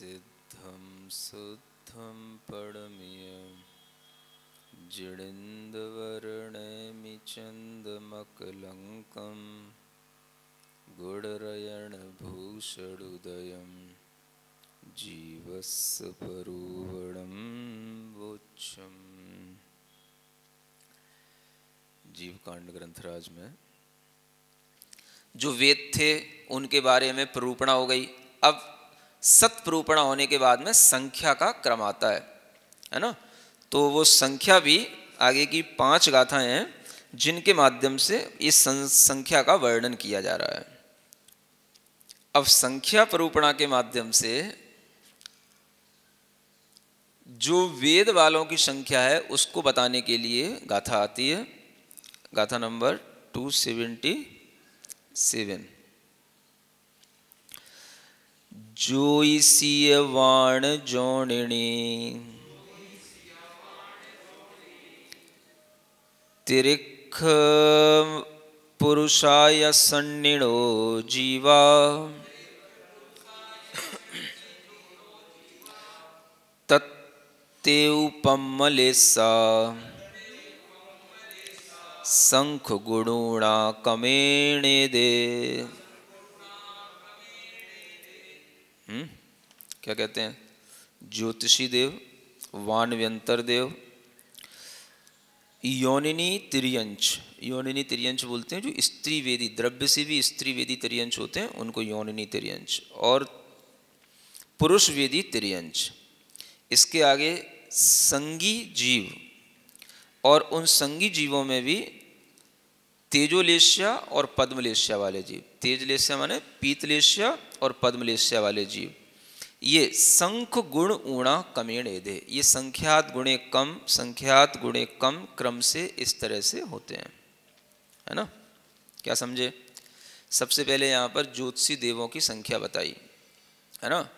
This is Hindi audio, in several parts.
सिद्धं शुद्धं परमियं जिणिन्दवर्णमिचन्दमकलङ्कं गुडरयणभूषणुदयं जीवस्य परुवणं वोच्छम्। जीवकांड ग्रंथराज में जो वेद थे उनके बारे में प्ररूपणा हो गई। अब सत्प्रूपणा होने के बाद में संख्या का क्रम आता है ना। तो वो संख्या भी आगे की 5 गाथाएं हैं जिनके माध्यम से इस संख्या का वर्णन किया जा रहा है। अब संख्या प्ररूपणा के माध्यम से जो वेद वालों की संख्या है उसको बताने के लिए गाथा आती है। गाथा नंबर 277। जोईसीय वाण जोणिणी तिरिख पुरुषाय सन्निणो जीवा तत्ते उपमलेसा शंख गुणुणा कमेणे दे। क्या कहते हैं? ज्योतिषी देव, वानव्यंतर देव, योनिनी तिर्यंच। योनिनी तिर्यंच बोलते हैं जो स्त्री वेदी, द्रव्य से भी स्त्री वेदी तिर्यंच होते हैं उनको योनिनी तिर्यंच, और पुरुष वेदी तिर्यंच। इसके आगे संगी जीव, और उन संगी जीवों में भी तेजोलेश्या और पद्मलेश्या वाले जीव। तेजलेश्या माने पीतलेश्या और पद्मलेश्या वाले जीव। ये संख गुण ऊणा कमेण एधे, ये संख्यात गुणे कम, संख्यात गुणे कम क्रम से इस तरह से होते हैं, है ना। क्या समझे? सबसे पहले यहाँ पर ज्योतिषी देवों की संख्या बताई, है ना।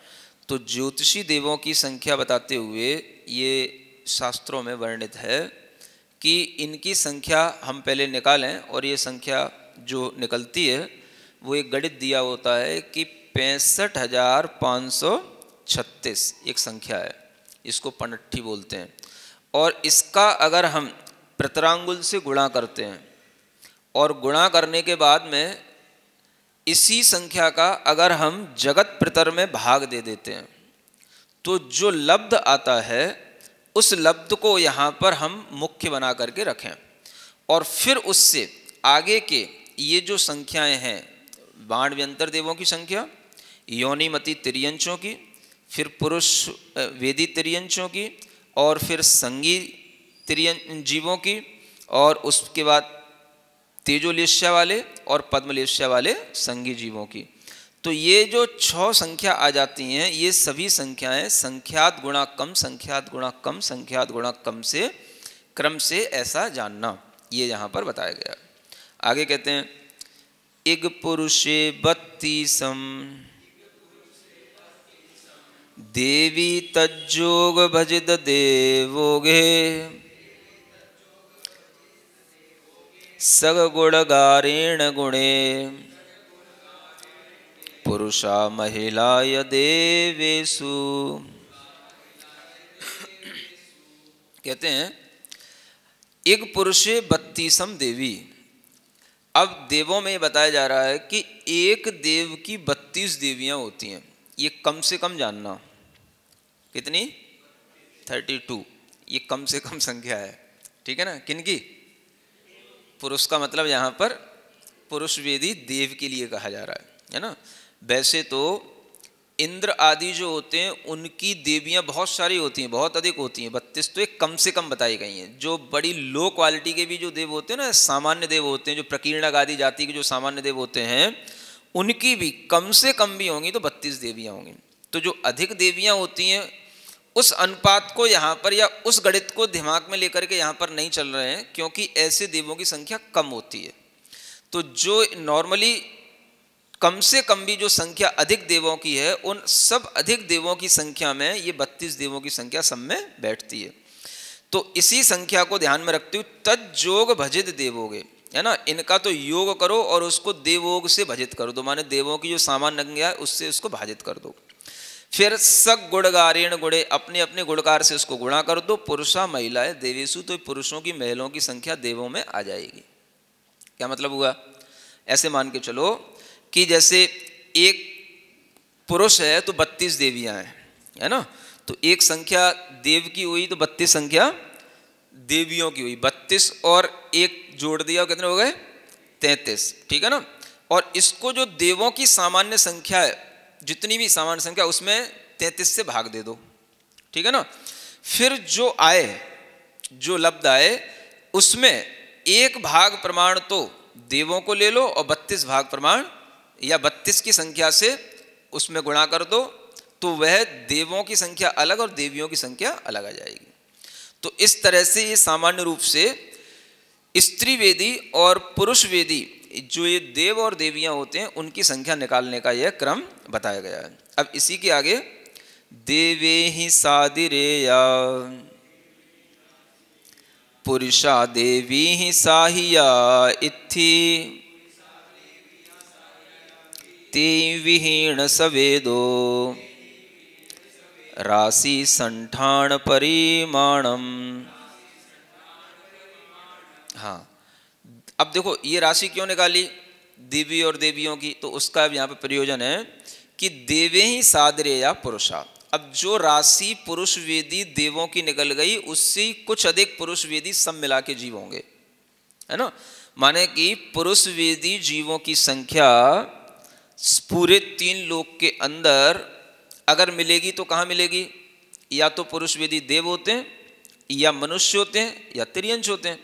तो ज्योतिषी देवों की संख्या बताते हुए ये शास्त्रों में वर्णित है कि इनकी संख्या हम पहले निकालें, और ये संख्या जो निकलती है वो एक गणित दिया होता है कि 65,536 एक संख्या है, इसको पनट्ठी बोलते हैं। और इसका अगर हम प्रतरांगुल से गुणा करते हैं और गुणा करने के बाद में इसी संख्या का अगर हम जगत प्रतर में भाग दे देते हैं तो जो लब्ध आता है उस लब्ध को यहाँ पर हम मुख्य बना करके रखें, और फिर उससे आगे के ये जो संख्याएं हैं, बाणव्यंतर देवों की संख्या, योनिमति तिर्यंचों की, फिर पुरुष वेदी तिर्यंचों की, और फिर संगी तिर्यन जीवों की, और उसके बाद तेजोलेश्या वाले और पद्मलेश्या वाले संगी जीवों की। तो ये जो 6 संख्या आ जाती हैं, ये सभी संख्याएं संख्यात गुणा कम, संख्यात गुणा कम, संख्यात गुणा कम से क्रम से ऐसा जानना, ये यहाँ पर बताया गया। आगे कहते हैं इग पुरुषे 32 देवी तज्जोग भजित देवोगे सगुणगारेण गुणे पुरुषा महिलाय देवेषु। कहते हैं एक पुरुषे 32 देवी। अब देवों में ये बताया जा रहा है कि एक देव की 32 देवियां होती हैं। ये कम से कम जानना, कितनी? 32। ये कम से कम संख्या है, ठीक है ना। किनकी? पुरुष का मतलब यहाँ पर पुरुष वेदी देव के लिए कहा जा रहा है ना। वैसे तो इंद्र आदि जो होते हैं उनकी देवियां बहुत सारी होती हैं, बहुत अधिक होती हैं। 32 तो एक कम से कम बताई गई हैं। जो बड़ी लो क्वालिटी के भी जो देव होते हैं ना, सामान्य देव होते हैं, जो प्रकीर्णक आदि जाति के जो सामान्य देव होते हैं, उनकी भी कम से कम भी होंगी तो 32 देवियां होंगी। तो जो अधिक देवियां होती हैं उस अनुपात को यहाँ पर या उस गणित को दिमाग में लेकर के यहाँ पर नहीं चल रहे हैं, क्योंकि ऐसे देवों की संख्या कम होती है। तो जो नॉर्मली कम से कम भी जो संख्या अधिक देवों की है, उन सब अधिक देवों की संख्या में ये 32 देवों की संख्या सब में बैठती है। तो इसी संख्या को ध्यान में रखते हुए तज्जोग भजित देवोगे, है ना। इनका तो योग करो और उसको देवोग से भजित कर दो, माने देवों की जो सामान्य संख्या है उससे उसको भाजित कर दो। फिर सग गुणगारेण गुणे, अपने अपने गुणकार से उसको गुणा कर दो। पुरुषा महिलाएं देवेशु, तो पुरुषों की महिलाओं की संख्या देवों में आ जाएगी। क्या मतलब हुआ? ऐसे मान के चलो कि जैसे एक पुरुष है तो 32 देवियां हैं, है ना। तो एक संख्या देव की हुई तो 32 संख्या देवियों की हुई। 32 और एक जोड़ दिया, कितने हो गए? 33, ठीक है ना। और इसको जो देवों की सामान्य संख्या है, जितनी भी सामान्य संख्या, उसमें 33 से भाग दे दो, ठीक है ना। फिर जो आए, जो लब्ध आए, उसमें एक भाग प्रमाण तो देवों को ले लो और 32 भाग प्रमाण या 32 की संख्या से उसमें गुणा कर दो, तो वह देवों की संख्या अलग और देवियों की संख्या अलग आ जाएगी। तो इस तरह से ये सामान्य रूप से स्त्री वेदी और पुरुष वेदी, जो ये देव और देवियां होते हैं, उनकी संख्या निकालने का यह क्रम बताया गया है। अब इसी के आगे देवे ही सादिरेया पुरुषा देवी ही साहिया इत्थि ते विहीण सवेदो राशि संठान परिमाणम। हाँ, अब देखो ये राशि क्यों निकाली देवी और देवियों की, तो उसका अब यहाँ पे प्रयोजन है कि देवे ही सादरे या पुरुषा। अब जो राशि पुरुष वेदी देवों की निकल गई, उससे कुछ अधिक पुरुष वेदी सब मिला के जीव होंगे, है ना। माने कि पुरुष वेदी जीवों की संख्या पूरे 3 लोक के अंदर अगर मिलेगी तो कहाँ मिलेगी? या तो पुरुष वेदी देव होते हैं, या मनुष्य होते हैं, या तिर्यंश होते हैं।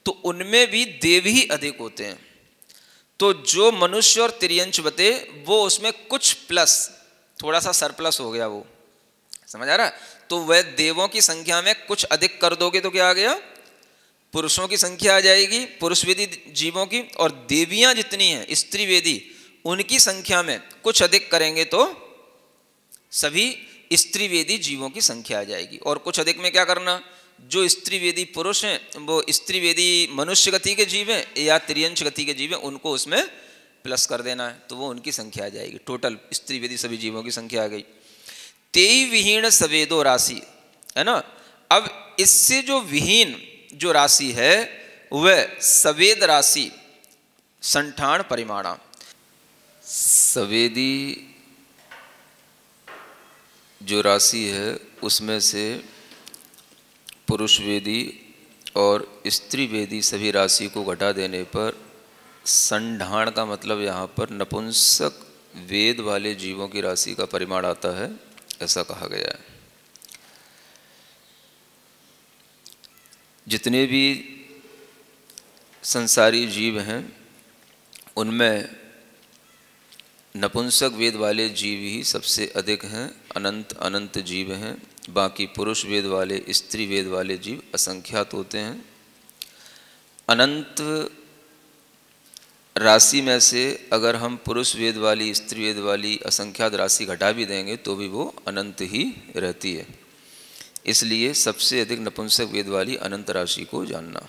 तो उनमें भी देव ही अधिक होते हैं। तो जो मनुष्य और तिर्यंश बते, वो उसमें कुछ प्लस, थोड़ा सा सरप्लस हो गया, वो समझ आ रहा है। तो वह देवों की संख्या में कुछ अधिक कर दोगे तो क्या आ गया? पुरुषों की संख्या आ जाएगी, पुरुष वेदी जीवों की। और देवियां जितनी हैं स्त्री वेदी, उनकी संख्या में कुछ अधिक करेंगे तो सभी स्त्री वेदी जीवों की संख्या आ जाएगी। और कुछ अधिक में क्या करना? जो स्त्री वेदी पुरुष हैं वो स्त्री वेदी मनुष्य गति के जीव हैं या तिर्यंश गति के जीव हैं, उनको उसमें प्लस कर देना है, तो वो उनकी संख्या आ जाएगी। टोटल स्त्री वेदी सभी जीवों की संख्या आ गई। तेई विहीन सवेदो राशि, है ना। अब इससे जो विहीन जो राशि है वह सवेद राशि संठान परिमाणा। सवेदी जो राशि है उसमें से पुरुष वेदी और स्त्री वेदी सभी राशि को घटा देने पर संढाण का मतलब यहाँ पर नपुंसक वेद वाले जीवों की राशि का परिमाण आता है, ऐसा कहा गया है। जितने भी संसारी जीव हैं उनमें नपुंसक वेद वाले जीव ही सबसे अधिक हैं, अनंत अनंत जीव हैं। बाकी पुरुष वेद वाले स्त्री वेद वाले जीव असंख्यात होते हैं। अनंत राशि में से अगर हम पुरुष वेद वाली स्त्री वेद वाली असंख्यात राशि घटा भी देंगे तो भी वो अनंत ही रहती है। इसलिए सबसे अधिक नपुंसक वेद वाली अनंत राशि को जानना।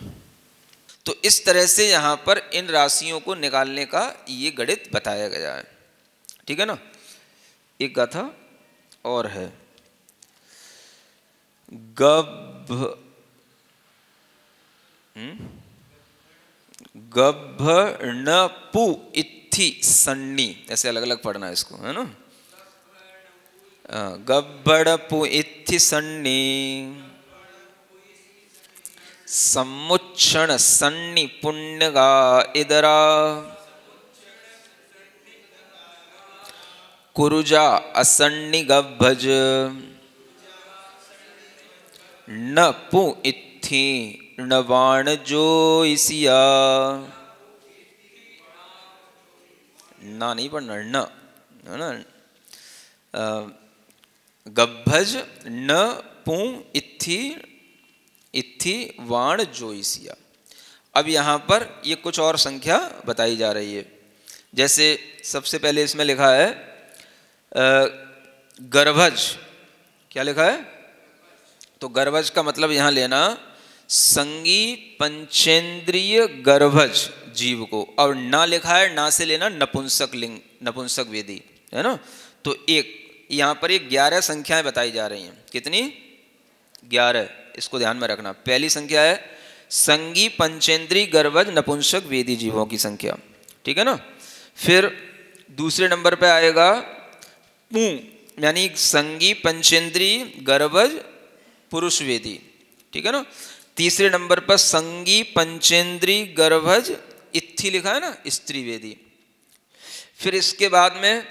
तो इस तरह से यहाँ पर इन राशियों को निकालने का ये गणित बताया गया है, ठीक है ना। एक गाथा और है, गभर्णपु इत्थि सन्नी, ऐसे अलग अलग पढ़ना है इसको, है ना। गभर्णपु इत्थि सन्नी समुच्छन सन्नी पुण्यगा इदरा कुरुजा असन्नी गभज न पु इत्थि नवाण जो इसिया। ना नहीं पढ़ना, न, है ना। गभज न पु इत्थि इत्थि वाण जोइसिया। अब यहाँ पर ये कुछ और संख्या बताई जा रही है। जैसे सबसे पहले इसमें लिखा है गर्भज, क्या लिखा है? तो गर्भज का मतलब यहाँ लेना संगी पंचेंद्रिय गर्भज जीव को, और ना लिखा है ना से लेना नपुंसक लिंग, नपुंसक वेदी, है ना। तो एक यहाँ पर ये 11 संख्याएं बताई जा रही हैं। कितनी? 11। इसको ध्यान में रखना। पहली संख्या है संगी पंचेंद्री गर्भज नपुंसक वेदी जीवों की संख्या, ठीक है ना। फिर दूसरे नंबर पे आएगा पू, यानी संगी पंचेंद्री गर्भज पुरुष वेदी, ठीक है ना। तीसरे नंबर पर संगी पंचेंद्री गर्भज इत्थि लिखा है ना, स्त्री वेदी। फिर इसके बाद में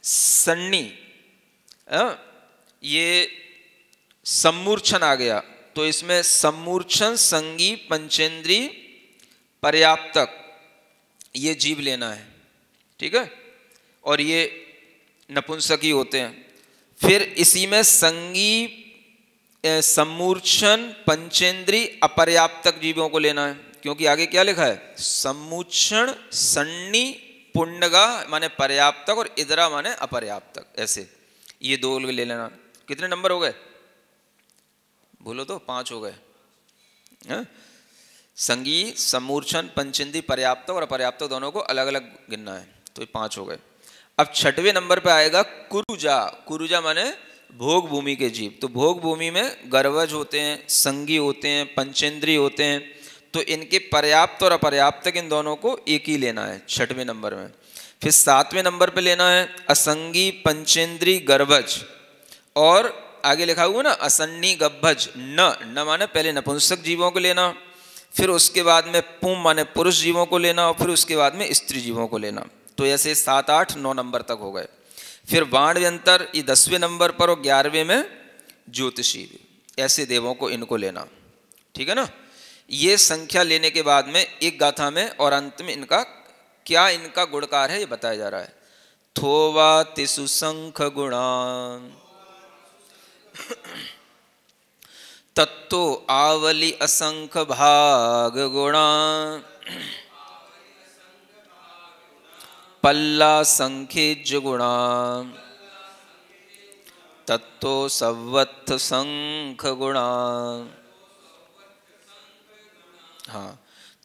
सन्नी, ये सम्मूर्छन आ गया, तो इसमें सम्मूर्छन संगी पंचेंद्री पर्याप्तक ये जीव लेना है, ठीक है, और ये नपुंसकी होते हैं। फिर इसी में संगी सम्मूर्छन पंचेंद्री अपर्याप्तक जीवों को लेना है, क्योंकि आगे क्या लिखा है? सम्मूर्छन सन्नी पुण्यगा माने पर्याप्तक और इदरा माने अपर्याप्तक, ऐसे ये दो ले लेना। कितने नंबर हो गए? बोलो तो 5 हो गए। संगी सम्मूर्छन पंचेंद्री पर्याप्तक और अपर्याप्तक दोनों को अलग अलग गिनना है, तो ये 5 हो गए। अब छठवें नंबर पे आएगा कुरुजा। कुरुजा माने भोग भूमि के जीव। तो भोग भूमि में गर्भज होते हैं, संगी होते हैं, पंचेंद्री होते हैं, तो इनके पर्याप्त और अपर्याप्तक इन दोनों को एक ही लेना है छठवें नंबर में। फिर 7वें नंबर पे लेना है असंगी पंचेंद्री गर्भज, और आगे लिखा हुआ ना असन्नी गब्भज, न माने पहले नपुंसक जीवों को लेना, फिर उसके बाद में पुम माने पुरुष जीवों को लेना, और फिर उसके बाद में स्त्री जीवों को लेना। तो ऐसे 7, 8, 9 नंबर तक हो गए। फिर वाणव्यंतर ये 10वें नंबर पर, और 11वें में ज्योतिषी, ऐसे देवों को इनको लेना, ठीक है ना। ये संख्या लेने के बाद में एक गाथा में और अंत में इनका क्या इनका गुणकार है ये बताया जा रहा है। थोवा तिसु संख गुणा तत्तो आवली असंख भाग गुणा पल्ला संखेज गुणा तत्तो सवत्थ संख गुणा। हाँ,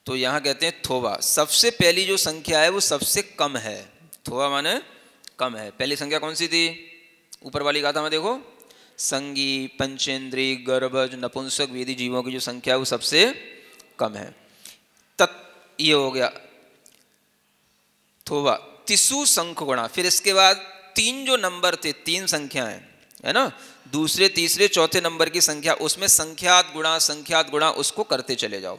तो यहाँ कहते हैं थोवा, सबसे पहली जो संख्या है वो सबसे कम है। थोवा माने कम है। पहली संख्या कौन सी थी? ऊपर वाली गाथा में देखो, संगी पंचेंद्री गर्भज नपुंसक वेदी जीवों की जो संख्या है वो सबसे कम है। ये हो गया थोवा। तिसु संख गुणा, फिर इसके बाद 3 जो नंबर थे, 3 संख्याएं है ना, दूसरे तीसरे चौथे नंबर की संख्या, उसमें संख्यात गुणा उसको करते चले जाओ।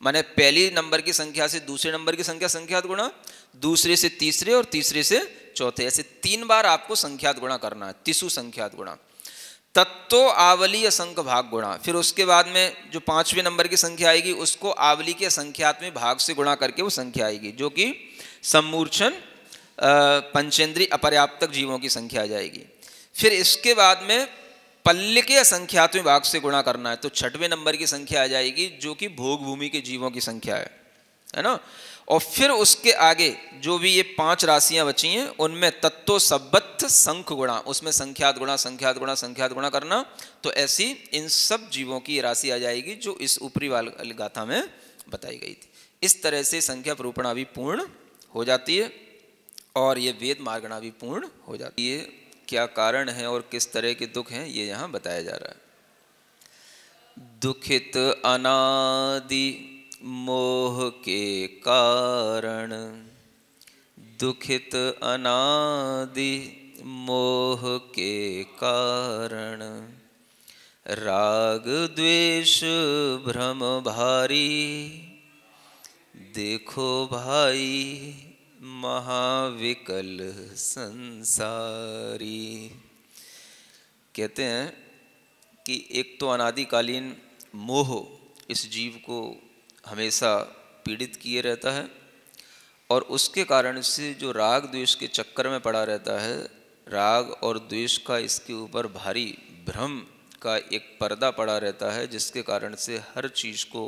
माने पहली नंबर की संख्या से दूसरे नंबर की संख्या संख्यात गुणा, दूसरे से तीसरे और तीसरे से चौथे, ऐसे 3 बार आपको संख्यात गुणा करना है। तिसु संख्यात गुणा। तत्तो आवली असंख्य भाग गुणा, फिर उसके बाद में जो 5वें नंबर की संख्या आएगी उसको आवली के संख्यात में भाग से गुणा करके वो संख्या आएगी, जो कि सम्मूर्छन पंचेंद्री अपर्याप्तक जीवों की संख्या आ जाएगी। फिर इसके बाद में पल्ले के असंख्यात में भाग से गुणा करना है, तो 6वें नंबर की संख्या आ जाएगी, जो कि भोग भूमि के जीवों की संख्या है ना। और फिर उसके आगे जो भी ये 5 राशियां बची हैं उनमें तत्तो सब्बत्थ संख गुणा, उसमें संख्यात गुणा करना, तो ऐसी इन सब जीवों की राशि आ जाएगी जो इस ऊपरी वाली गाथा में बताई गई थी। इस तरह से संख्या प्रूपणा भी पूर्ण हो जाती है और ये वेद मार्गणा भी पूर्ण हो जाती है। क्या कारण है और किस तरह के दुख हैं ये यहाँ बताया जा रहा है। दुखित अनादि मोह के कारण, दुखित अनादि मोह के कारण, राग द्वेष भ्रम भारी, देखो भाई महाविकल संसारी। कहते हैं कि एक तो अनादिकालीन मोह इस जीव को हमेशा पीड़ित किए रहता है, और उसके कारण से जो राग द्वेष के चक्कर में पड़ा रहता है, राग और द्वेष का इसके ऊपर भारी भ्रम का एक पर्दा पड़ा रहता है, जिसके कारण से हर चीज़ को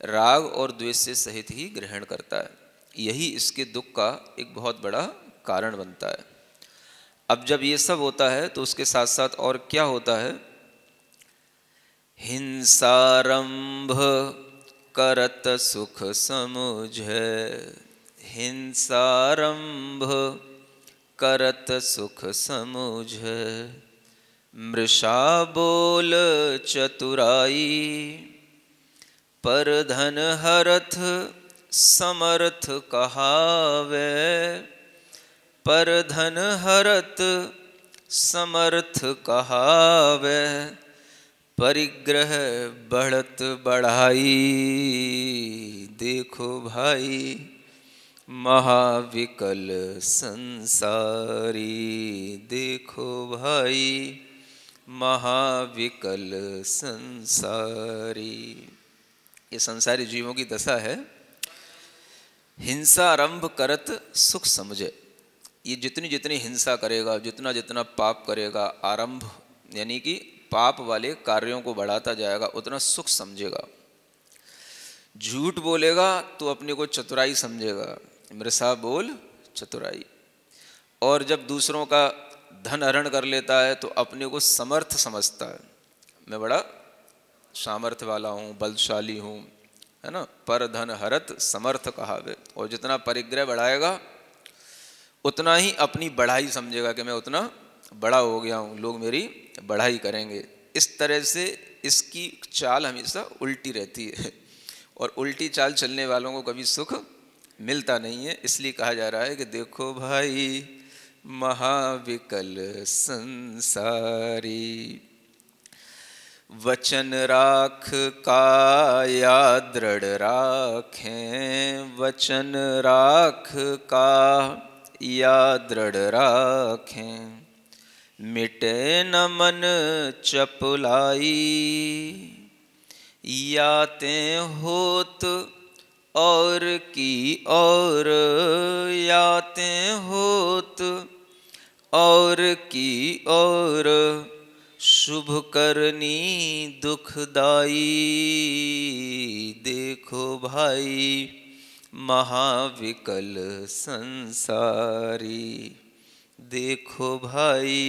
राग और द्वेष से सहित ही ग्रहण करता है। यही इसके दुख का एक बहुत बड़ा कारण बनता है। अब जब ये सब होता है तो उसके साथ साथ और क्या होता है? हिंसारंभ करत सुख समुझ, हिंसारंभ करत सुख समुझ। मृषा बोल चतुराई, पर धन हरथ समर्थ कहावे। पर धन हरत समर्थ कहावे, परिग्रह बढ़त बढ़ाई। देखो भाई महाविकल संसारी। देखो भाई महाविकल संसारी। ये संसारी जीवों की दशा है। हिंसा आरंभ करत सुख समझे। ये जितनी जितनी हिंसा करेगा, जितना जितना पाप करेगा, आरंभ यानी कि पाप वाले कार्यों को बढ़ाता जाएगा, उतना सुख समझेगा। झूठ बोलेगा तो अपने को चतुराई समझेगा। मृषा बोल चतुराई। और जब दूसरों का धन हरण कर लेता है तो अपने को समर्थ समझता है, मैं बड़ा सामर्थ्य वाला हूँ, बलशाली हूँ, है ना। पर धन हरत समर्थ कहावे। और जितना परिग्रह बढ़ाएगा उतना ही अपनी बढ़ाई समझेगा कि मैं उतना बड़ा हो गया हूँ, लोग मेरी बढ़ाई करेंगे। इस तरह से इसकी चाल हमेशा उल्टी रहती है, और उल्टी चाल चलने वालों को कभी सुख मिलता नहीं है। इसलिए कहा जा रहा है कि देखो भाई महाविकल संसारी। वचन राख काया दृढ़ राखें। वचन राख का या दृढ़ राखें। मिटे न मन चपलाई। याते होत और की और। याते होत और की और। शुभ करनी दुखदाई। देखो भाई महाविकल संसारी। देखो भाई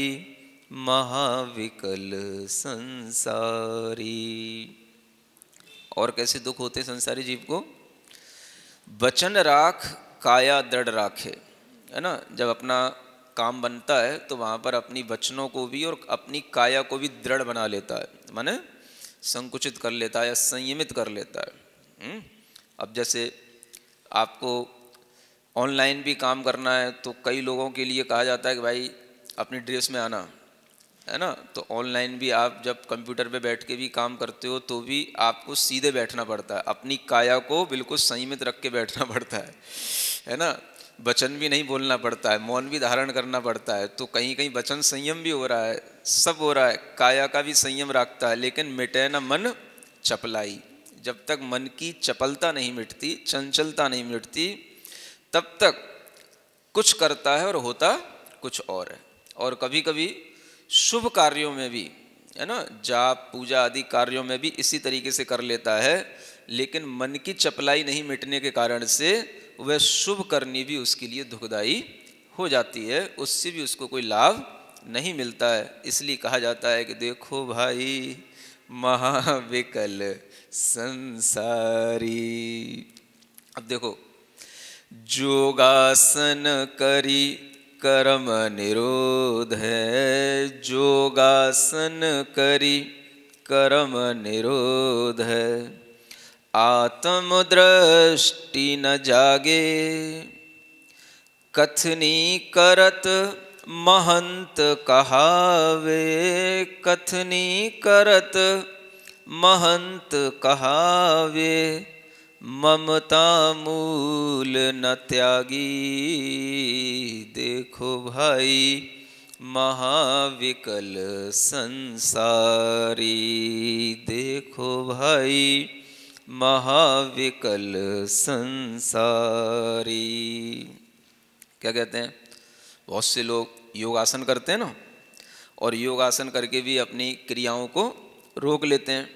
महाविकल संसारी। और कैसे दुख होते संसारी जीव को? वचन राख काया दृढ़ राखे, है ना। जब अपना काम बनता है तो वहाँ पर अपनी वचनों को भी और अपनी काया को भी दृढ़ बना लेता है, माने संकुचित कर लेता है या संयमित कर लेता है। अब जैसे आपको ऑनलाइन भी काम करना है तो कई लोगों के लिए कहा जाता है कि भाई अपनी ड्रेस में आना, है ना। तो ऑनलाइन भी आप जब कंप्यूटर पे बैठ के भी काम करते हो तो भी आपको सीधे बैठना पड़ता है, अपनी काया को बिल्कुल संयमित रख के बैठना पड़ता है ना। वचन भी नहीं बोलना पड़ता है, मौन भी धारण करना पड़ता है। तो कहीं कहीं वचन संयम भी हो रहा है, सब हो रहा है, काया का भी संयम रखता है। लेकिन मिटे न मन चपलाई। जब तक मन की चपलता नहीं मिटती, चंचलता नहीं मिटती, तब तक कुछ करता है और होता कुछ और है। और कभी कभी शुभ कार्यों में भी, है ना, जाप पूजा आदि कार्यों में भी इसी तरीके से कर लेता है। लेकिन मन की चपलाई नहीं मिटने के कारण से वह शुभ करनी भी उसके लिए दुखदाई हो जाती है, उससे भी उसको कोई लाभ नहीं मिलता है। इसलिए कहा जाता है कि देखो भाई महाविकल संसारी। अब देखो, जोगासन करी कर्म निरोध है। जोगासन करी कर्म निरोध है। आत्म दृष्टि न जागे। कथनी करत महंत कहावे। कथनी करत महंत कहावे। ममता मूल न त्यागी। देखो भाई महाविकल संसारी। देखो भाई महाविकल संसारी। क्या कहते हैं, बहुत से लोग योगासन करते हैं ना, और योगासन करके भी अपनी क्रियाओं को रोक लेते हैं।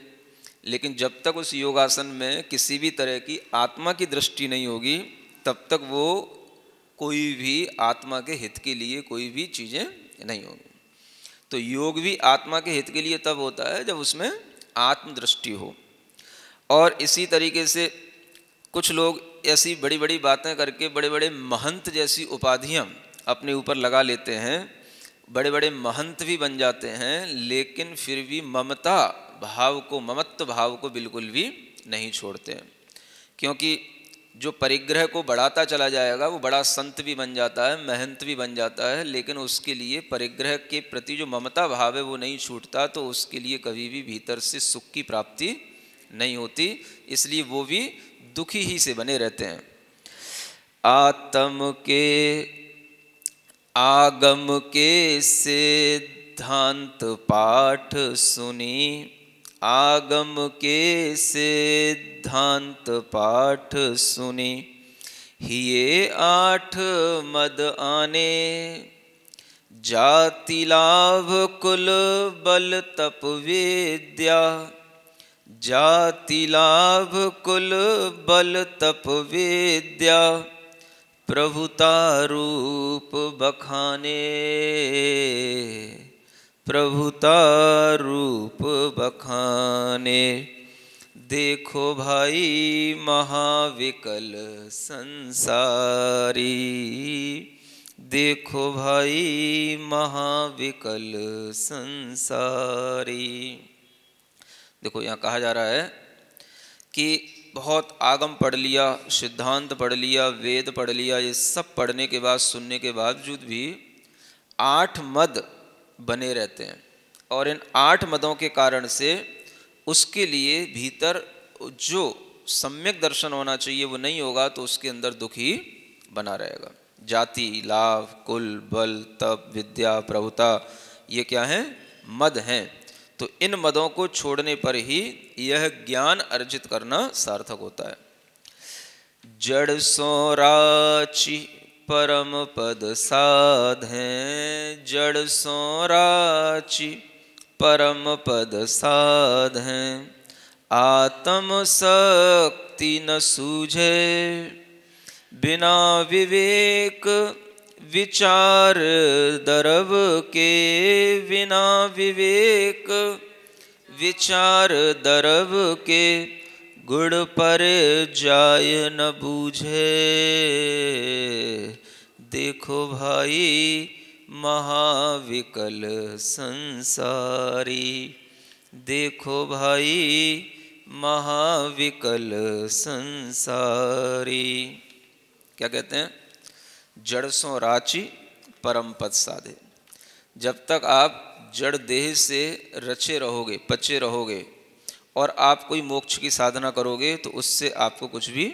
लेकिन जब तक उस योगासन में किसी भी तरह की आत्मा की दृष्टि नहीं होगी, तब तक वो कोई भी आत्मा के हित के लिए कोई भी चीज़ें नहीं होंगी। तो योग भी आत्मा के हित के लिए तब होता है जब उसमें आत्मदृष्टि हो। और इसी तरीके से कुछ लोग ऐसी बड़ी बड़ी बातें करके बड़े बड़े महंत जैसी उपाधियां अपने ऊपर लगा लेते हैं, बड़े बड़े महंत भी बन जाते हैं, लेकिन फिर भी ममता भाव को, ममत्व भाव को बिल्कुल भी नहीं छोड़ते हैं। क्योंकि जो परिग्रह को बढ़ाता चला जाएगा वो बड़ा संत भी बन जाता है, महंत भी बन जाता है, लेकिन उसके लिए परिग्रह के प्रति जो ममता भाव है वो नहीं छूटता, तो उसके लिए कभी भी भीतर से सुख की प्राप्ति नहीं होती, इसलिए वो भी दुखी ही से बने रहते हैं। आत्म के आगम के सिद्धांत पाठ सुनी, आगम के सिद्धांत पाठ सुनी, हिये 8 मद आने, जाति लाभ कुल बल तप विद्या, जाति लाभ कुल बल तप विद्या, प्रभुता रूप बखाने, प्रभुता रूप बखाने, देखो भाई महाविकल संसारी, देखो भाई महाविकल संसारी। देखो यहाँ कहा जा रहा है कि बहुत आगम पढ़ लिया, सिद्धांत पढ़ लिया, वेद पढ़ लिया, ये सब पढ़ने के बाद, सुनने के बावजूद भी 8 मद बने रहते हैं, और इन 8 मदों के कारण से उसके लिए भीतर जो सम्यक दर्शन होना चाहिए वो नहीं होगा, तो उसके अंदर दुख ही बना रहेगा। जाति लाभ कुल बल तप विद्या प्रभुता, ये क्या है? मद हैं। तो इन मदों को छोड़ने पर ही यह ज्ञान अर्जित करना सार्थक होता है। जड़ सो राचि परम पद साधें, जड़ सो राचि परम पद साधें, आत्म शक्ति न सूझे, बिना विवेक विचार दरब के, बिना विवेक विचार दरब के, गुण पर जाय न बूझे, देखो भाई महाविकल संसारी, देखो भाई महाविकल संसारी। क्या कहते हैं? जड़ सो राचि परम पद साधे। जब तक आप जड़ देह से रचे रहोगे, पचे रहोगे और आप कोई मोक्ष की साधना करोगे, तो उससे आपको कुछ भी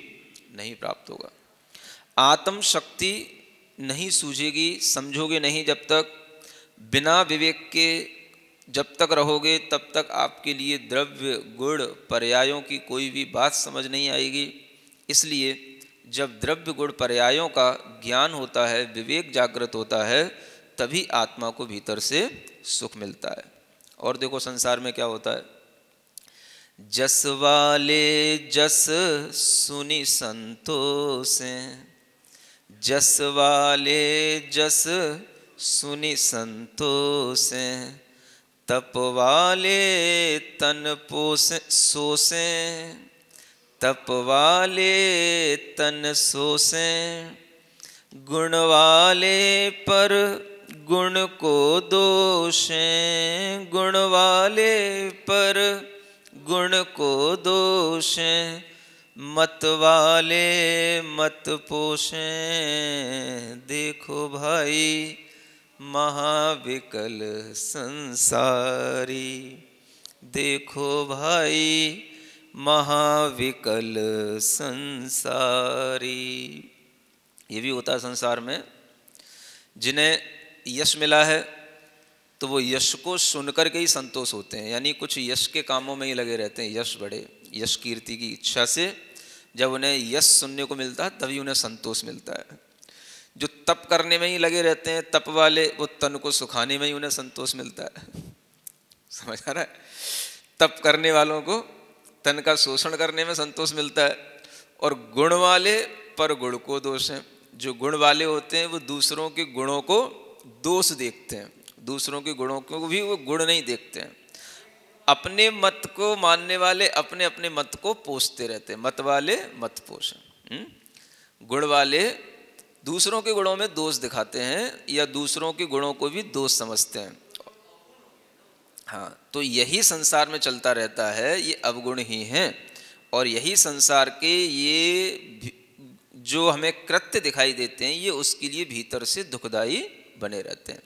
नहीं प्राप्त होगा। आत्म शक्ति नहीं सूझेगी, समझोगे नहीं जब तक, बिना विवेक के जब तक रहोगे तब तक आपके लिए द्रव्य गुण पर्यायों की कोई भी बात समझ नहीं आएगी। इसलिए जब द्रव्य गुण पर्यायों का ज्ञान होता है, विवेक जागृत होता है, तभी आत्मा को भीतर से सुख मिलता है। और देखो संसार में क्या होता है, जस वाले जस सुनी संतोषे, जस वाले जस सुनी संतोषे, तप वाले तन पोसे सोसे, तप वाले तन सोसे, गुण वाले पर गुण को दोषें, गुण वाले पर गुण को दोषें, मत वाले मत पोषें, देखो भाई महाविकल संसारी, देखो भाई महाविकल संसारी। ये भी होता है संसार में, जिन्हें यश मिला है तो वो यश को सुनकर के ही संतोष होते हैं, यानी कुछ यश के कामों में ही लगे रहते हैं, यश बढ़े, यश कीर्ति की इच्छा से। जब उन्हें यश सुनने को मिलता है तभी उन्हें संतोष मिलता है। जो तप करने में ही लगे रहते हैं तप वाले, वो तन को सुखाने में ही उन्हें संतोष मिलता है। समझ आ रहा है? तप करने वालों को तन का शोषण करने में संतोष मिलता है, और गुण वाले पर गुण को दोष है। जो गुण वाले होते हैं वो दूसरों के गुणों को दोष देखते हैं, दूसरों के गुणों को भी वो गुण नहीं देखते हैं। अपने मत को मानने वाले अपने अपने मत को पोषते रहते हैं, मत वाले मत पोषण। गुण वाले दूसरों के गुणों में दोष दिखाते हैं या दूसरों के गुणों को भी दोष समझते हैं। हाँ, तो यही संसार में चलता रहता है, ये अवगुण ही हैं। और यही संसार के ये जो हमें कृत्य दिखाई देते हैं, ये उसके लिए भीतर से दुखदाई बने रहते हैं।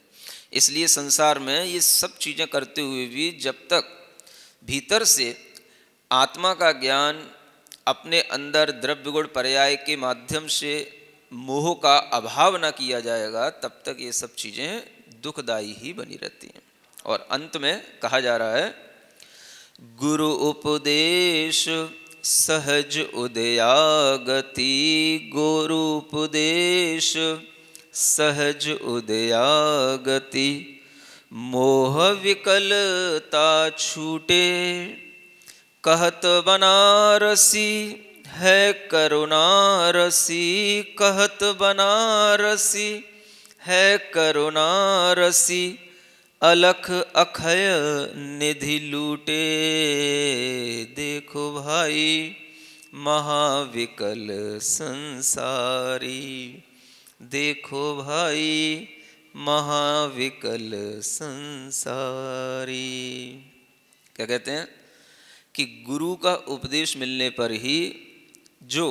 इसलिए संसार में ये सब चीज़ें करते हुए भी जब तक भीतर से आत्मा का ज्ञान, अपने अंदर द्रव्य गुण पर्याय के माध्यम से मोह का अभाव न किया जाएगा, तब तक ये सब चीज़ें दुखदाई ही बनी रहती हैं। और अंत में कहा जा रहा है, गुरु उपदेश सहज उदयागति, गुरु उपदेश सहज उदयागति, मोह विकलता छूटे, कहत बनारसी है करुणारसी, कहत बनारसी है करुणारसी, अलख अक्षय निधि लूटे, देखो भाई महाविकल संसारी, देखो भाई महाविकल संसारी। क्या कहते हैं कि गुरु का उपदेश मिलने पर ही जो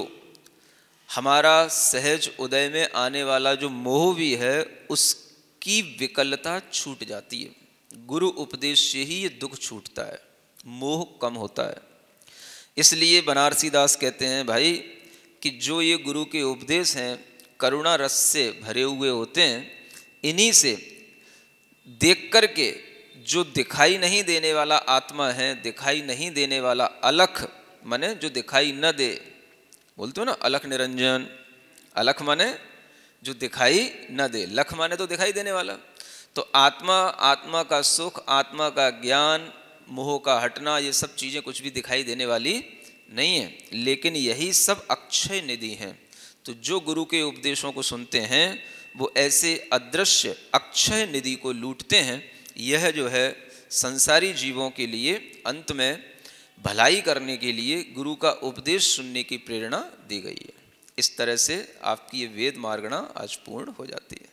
हमारा सहज उदय में आने वाला जो मोह भी है, उसकी विकलता छूट जाती है। गुरु उपदेश से ही ये दुख छूटता है, मोह कम होता है। इसलिए बनारसी दास कहते हैं भाई कि जो ये गुरु के उपदेश हैं करुणा रस से भरे हुए होते हैं, इन्हीं से देख कर के जो दिखाई नहीं देने वाला आत्मा है, दिखाई नहीं देने वाला अलख माने जो दिखाई न दे, बोलते हो ना अलख निरंजन, अलख माने जो दिखाई न दे, लख माने तो दिखाई देने वाला। तो आत्मा, आत्मा का सुख, आत्मा का ज्ञान, मोह का हटना, ये सब चीज़ें कुछ भी दिखाई देने वाली नहीं है, लेकिन यही सब अक्षय निधि हैं। तो जो गुरु के उपदेशों को सुनते हैं वो ऐसे अदृश्य अक्षय निधि को लूटते हैं। यह जो है संसारी जीवों के लिए अंत में भलाई करने के लिए गुरु का उपदेश सुनने की प्रेरणा दी गई है। इस तरह से आपकी ये वेद मार्गणा आज पूर्ण हो जाती है।